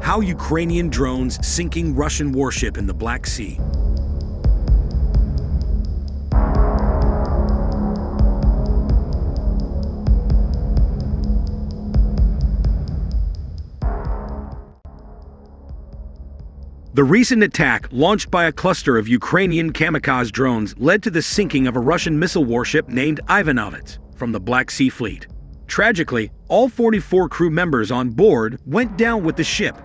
How Ukrainian drones sinking Russian warship in the Black Sea. The recent attack, launched by a cluster of Ukrainian kamikaze drones, led to the sinking of a Russian missile warship named Ivanovets from the Black Sea Fleet. Tragically, all 44 crew members on board went down with the ship.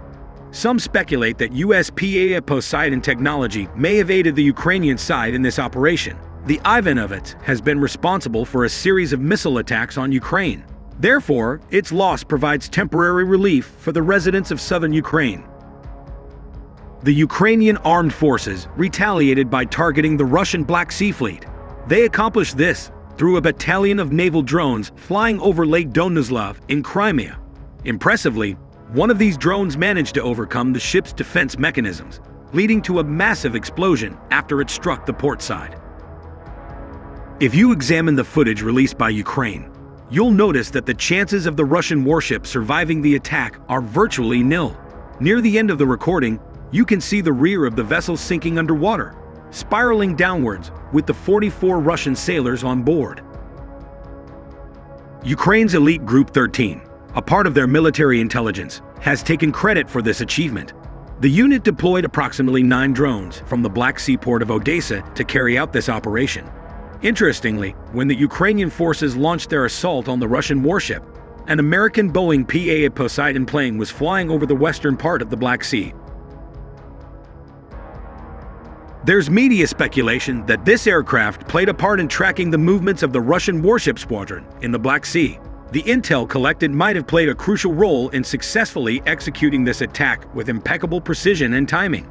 Some speculate that US P-8A Poseidon technology may have aided the Ukrainian side in this operation. The Ivanovets has been responsible for a series of missile attacks on Ukraine. Therefore, its loss provides temporary relief for the residents of southern Ukraine. The Ukrainian armed forces retaliated by targeting the Russian Black Sea Fleet. They accomplished this through a battalion of naval drones flying over Lake Donuzlov in Crimea. Impressively, one of these drones managed to overcome the ship's defense mechanisms, leading to a massive explosion after it struck the port side. If you examine the footage released by Ukraine, you'll notice that the chances of the Russian warship surviving the attack are virtually nil. Near the end of the recording, you can see the rear of the vessel sinking underwater, spiraling downwards with the 44 Russian sailors on board. Ukraine's elite Group 13, a part of their military intelligence, has taken credit for this achievement. The unit deployed approximately 9 drones from the Black Sea port of Odessa to carry out this operation. Interestingly, when the Ukrainian forces launched their assault on the Russian warship, an American Boeing P-8A Poseidon plane was flying over the western part of the Black Sea. There's media speculation that this aircraft played a part in tracking the movements of the Russian warship squadron in the Black Sea. The intel collected might have played a crucial role in successfully executing this attack with impeccable precision and timing.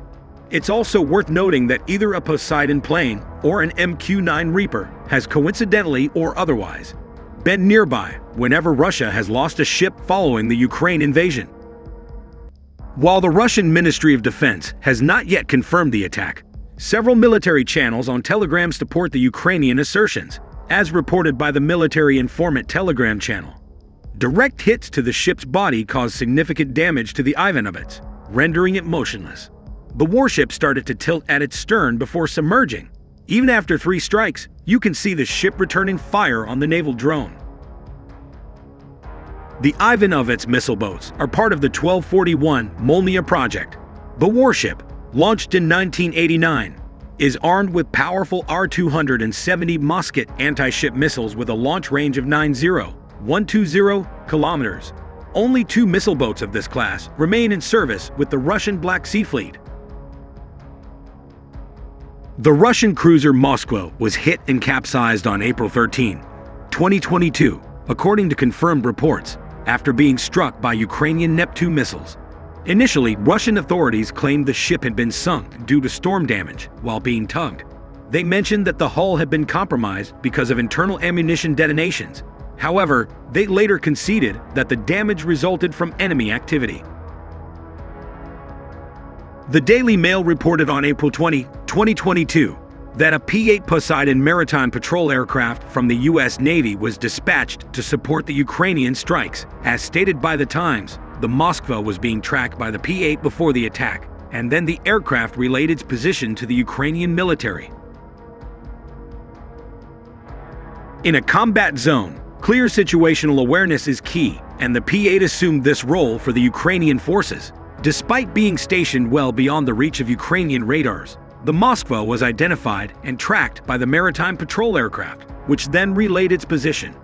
It's also worth noting that either a Poseidon plane or an MQ-9 Reaper has coincidentally or otherwise been nearby whenever Russia has lost a ship following the Ukraine invasion. While the Russian Ministry of Defense has not yet confirmed the attack, several military channels on Telegram support the Ukrainian assertions, as reported by the military informant Telegram channel. Direct hits to the ship's body caused significant damage to the Ivanovets, rendering it motionless. The warship started to tilt at its stern before submerging. Even after 3 strikes, you can see the ship returning fire on the naval drone. The Ivanovets missile boats are part of the 1241 Molnia project. The warship, launched in 1989, is armed with powerful R-270 Musket anti-ship missiles with a launch range of 120 kilometers. Only 2 missile boats of this class remain in service with the Russian Black Sea Fleet. The Russian cruiser Moskva was hit and capsized on April 13, 2022, according to confirmed reports, after being struck by Ukrainian Neptune missiles. Initially, Russian authorities claimed the ship had been sunk due to storm damage while being tugged. They mentioned that the hull had been compromised because of internal ammunition detonations. However, they later conceded that the damage resulted from enemy activity. The Daily Mail reported on April 20, 2022, that a P-8 Poseidon maritime patrol aircraft from the US Navy was dispatched to support the Ukrainian strikes. As stated by the Times, the Moskva was being tracked by the P-8 before the attack, and then the aircraft relayed its position to the Ukrainian military. In a combat zone, clear situational awareness is key, and the P-8 assumed this role for the Ukrainian forces. Despite being stationed well beyond the reach of Ukrainian radars, the Moskva was identified and tracked by the maritime patrol aircraft, which then relayed its position.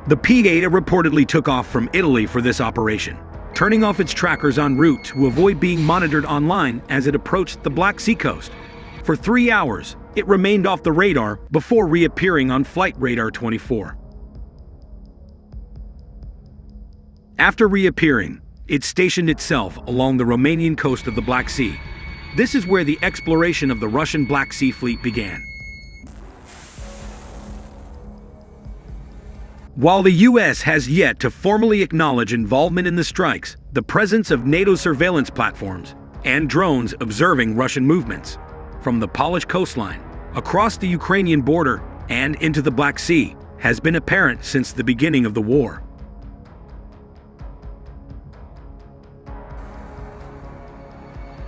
The P-8 reportedly took off from Italy for this operation, turning off its trackers en route to avoid being monitored online as it approached the Black Sea coast. For 3 hours, it remained off the radar before reappearing on Flight Radar 24. After reappearing, it stationed itself along the Romanian coast of the Black Sea. This is where the exploration of the Russian Black Sea Fleet began. While the US has yet to formally acknowledge involvement in the strikes, the presence of NATO surveillance platforms and drones observing Russian movements from the Polish coastline, across the Ukrainian border, and into the Black Sea has been apparent since the beginning of the war.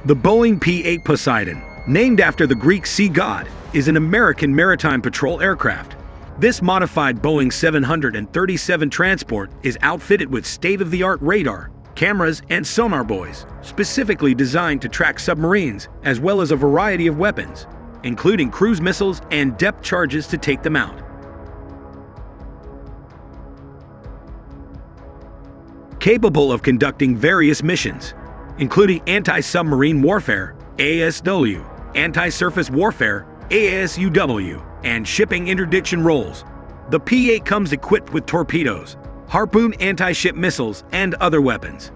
The Boeing P-8 Poseidon, named after the Greek sea god, is an American maritime patrol aircraft. This modified Boeing 737 transport is outfitted with state-of-the-art radar, cameras, and sonar buoys, specifically designed to track submarines, as well as a variety of weapons, including cruise missiles and depth charges to take them out. Capable of conducting various missions, including anti-submarine warfare, ASW, anti-surface warfare, ASUW, and shipping interdiction roles. The P-8 comes equipped with torpedoes, Harpoon anti-ship missiles, and other weapons.